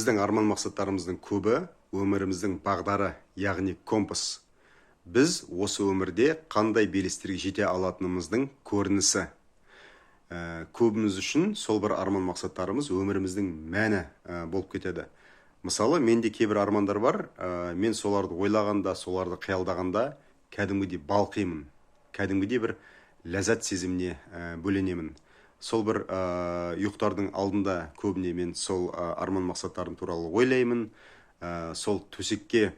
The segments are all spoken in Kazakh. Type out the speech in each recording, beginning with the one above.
Біздің арман мақсаттарымыздың көбі өміріміздің бағдары, яғни компас. Біз осы өмірде қандай белестерге жете алатынымыздың көрінісі. Көбіміз үшін сол бір арман мақсаттарымыз өміріміздің мәні болып кетеді. Мысалы, менде кейбір армандар бар, мен соларды ойлағанда, соларды қиялдағанда кәдімгідей балқимын, кәдімгідей бір ләззат сезіміне бөленемін. Сол бір ұйықтардың алдында көбіне мен сол арман мақсаттарым туралы ойлаймын. Сол төсекке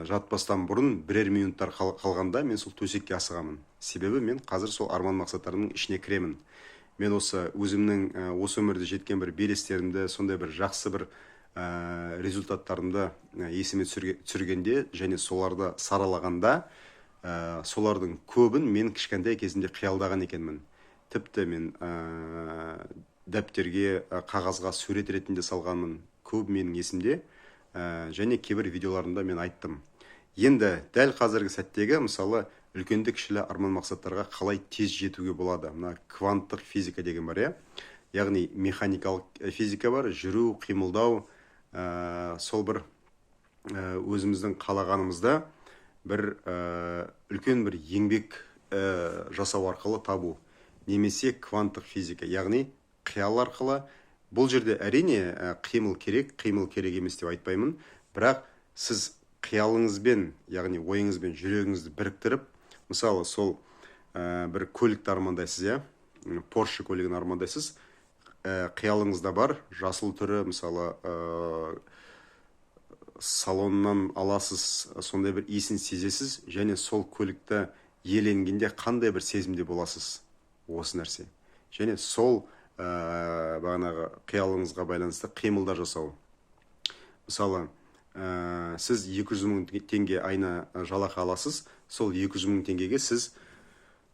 жатпастан бұрын бірер минуттар қалғанда мен сол төсекке асығамын. Себебі мен қазір сол арман мақсаттарымның ішіне кіремін. Мен осы өзімнің осы өмірде жеткен бір белестерімді, сондай бір жақсы бір результаттарымды есіме түсіргенде және соларды саралағанда, солардың көбін мен кішкентай кезімде қиялдаған екенмін. Тіпті мен дәптерге, қағазға сурет ретінде салғанмын. Көп менің есімде, және кейбір видеоларында мен айттым. Енді дәл қазіргі сәттегі, мысалы, үлкенді кішілі арман мақсаттарға қалай тез жетуге болады. Мына кванттық физика деген бар, яғни механикалық физика бар, жүру, қимылдау, сол бір өзіміздің қалағанымызда бір үлкен бір еңбек жасау арқылы табу. Немесе кванттық физика, яғни қиял арқылы. Бұл жерде әрине қимыл керек емес деп айтпаймын, бірақ сіз қиялыңызбен, яғни ойыңызбен жүрегіңізді біріктіріп, мысалы, сол бір көлікті армандайсыз, Porsche көлігін армандайсыз, қиялыңызда бар, жасыл түрі, мысалы, салоннан аласыз, сондай бір иісін сезесіз, және сол көлікті иеленгенде қандай бір сезімде боласыз, осы нәрсе. Және сол бағанағы қиялыңызға байланысты қимылдар жасау. Мысалы, сіз 200 мың теңге айына жалақы аласыз, сол 200 мың теңгеге сіз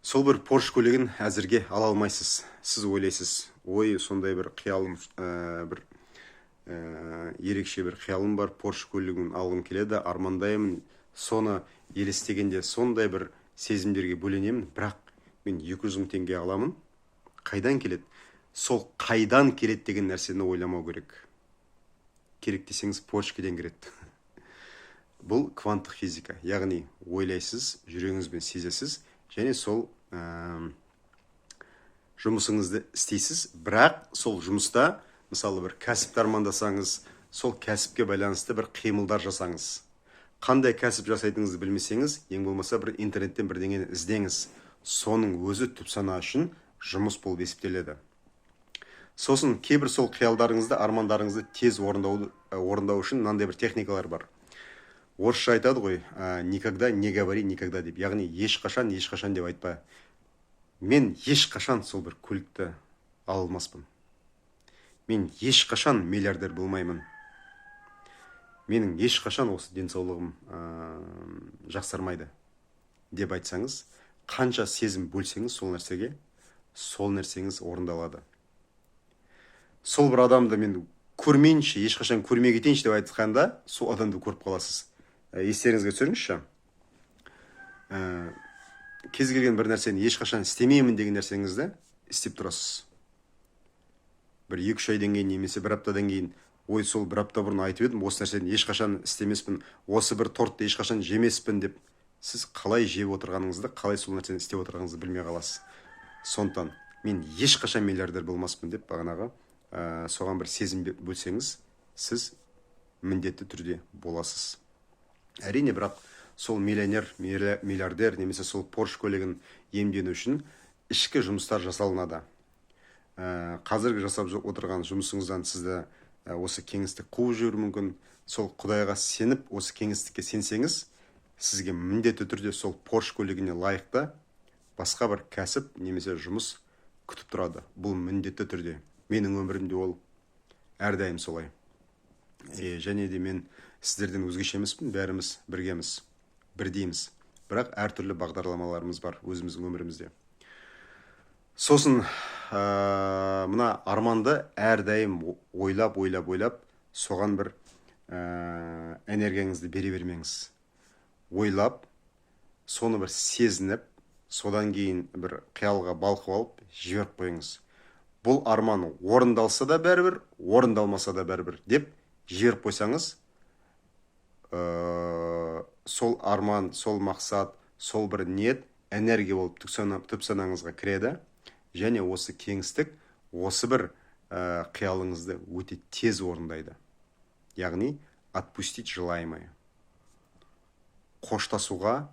сол бір Porsche көлігін әзірге ала алмайсыз. Сіз ойлайсыз, ой, сондай бір қиялым, бір ерекше бір қиялым бар, Porsche көлігін алғым келеді, армандаймын. Соны елестегенде сондай бір сезімдерге бөленемін, бірақ мен 200 мың теңге аламын. Қайдан келеді? Сол қайдан келеді деген нәрсені ойламау керек. Керек десеңіз Porsche-ден келеді. Бұл кванттық физика, яғни ойлайсыз, жүрегіңізбен сезесіз, және сол жұмысыңызды істейсіз, бірақ сол жұмыста, мысалы, бір кәсіпті армандасаңыз, сол кәсіпке байланысты бір қимылдар жасаңыз. Қандай кәсіп жасайтыңызды білмесеңіз, ең болмаса бір интернеттен бірдеңені іздеңіз. Соның өзі түпсана үшін жұмыс болып есептеледі. Сосын кейбір сол қиялдарыңызды, армандарыңызды тез орындау үшін мынандай бір техникалар бар. Орысша айтады ғой, никогда не говори никогда деп, яғни ешқашан деп айтпа. Мен ешқашан сол бір көлікті ала алмаспын. Мен ешқашан миллиардер болмаймын. Менің ешқашан осы денсаулығым жақсармайды деп айтсаңыз, қанша сезім бөлсеңіз сол нәрсеге, сол нәрсеңіз орындалады. Сол бір адамды мен көрмейінше, ешқашан көрмей кетейінші деп айтқанда, сол адамды көріп қаласыз. Естеріңізге түсіріңізші. Кез келген бір нәрсені ешқашан істемеймін деген нәрсеңізді істеп тұрасыз. Бір 2-3 айдан кейін немесе бір аптадан кейін, ой, сол бір апта бұрын айтып едім, осы нәрсені ешқашан істемеспін, осы бір тортты ешқашан жемеспін деп, сіз қалай жеп отырғаныңызды, қалай сол нәрсені істеп отырғаныңызды білмей қаласыз. Сондықтан мен ешқашан миллиардер болмаспын деп бағанағы соған бір сезім бөлсеңіз, сіз міндетті түрде боласыз. Әрине, бірақ сол миллионер, миллиардер немесе сол Porsche көлігін иемдену үшін ішкі жұмыстар жасалынады. Қазіргі жасап отырған жұмысыңыздан сізді осы кеңістік қуып жіберуі мүмкін. Сол Құдайға сеніп, осы кеңістікке сенсеңіз, сізге міндетті түрде сол Porsche көлігіне лайықты басқа бір кәсіп немесе жұмыс күтіп тұрады. Бұл міндетті түрде. Менің өмірімде ол әрдайым солай. Және де мен сіздерден өзгеше емеспін, бәріміз біргеміз, бірдейміз. Бірақ әртүрлі бағдарламаларымыз бар өзіміздің өмірімізде. Сосын мына арманды әрдайым ойлап, соған бір энергияңызды бере бермеңіз. Ойлап, соны бір сезініп, содан кейін бір қиялға балқып алып, жіберіп қойыңыз. бұл арман орындалса да бәрібір, орындалмаса да бәрібір деп жіберіп қойсаңыз, сол арман, сол мақсат, сол бір ниет энергия болып түп санаңызға кіреді, және осы кеңістік осы бір қиялыңызды өте тез орындайды. Яғни отпустить желаемое. Қоштасуға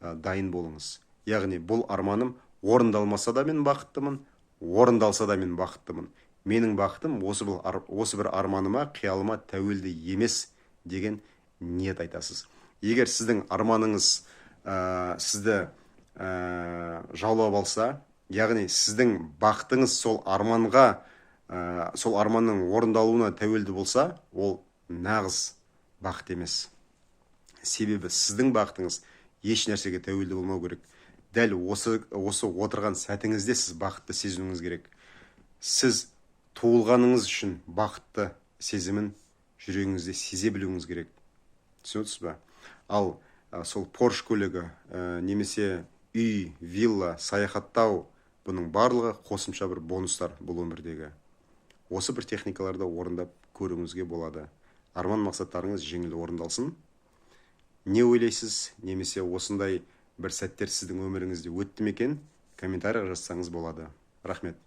дайын болыңыз. Яғни бұл арманым орындалмаса да мен бақыттымын, орындалса да мен бақыттымын. Менің бақытым осы бір арманыма, қиялыма тәуелді емес деген ниет айтасыз. Егер сіздің арманыңыз сізді жаулап алса, яғни сіздің бақытыңыз сол арманның орындалуына тәуелді болса, ол нағыз бақыт емес. Себебі сіздің бақытыңыз еш нәрсеге тәуелді болмау керек. Дәл осы отырған сәтіңізде сіз бақытты сезінуіңіз керек. Сіз туылғаныңыз үшін бақытты сезімін жүрегіңізде сезе білуіңіз керек. Түсінесіз ба? Ал сол Порш көлігі, немесе үй, вилла, саяхаттау, бұның барлығы қосымша бір бонустар бұл өмірдегі. Осы бір техникаларды орындап көруіңізге болады. Арман мақсаттарыңыз жеңіл орындалсын. Не ойлайсыз, немесе осындай бір сәттер сіздің өміріңізде өтті ме екен? Комментарий жазсаңыз болады. Рахмет.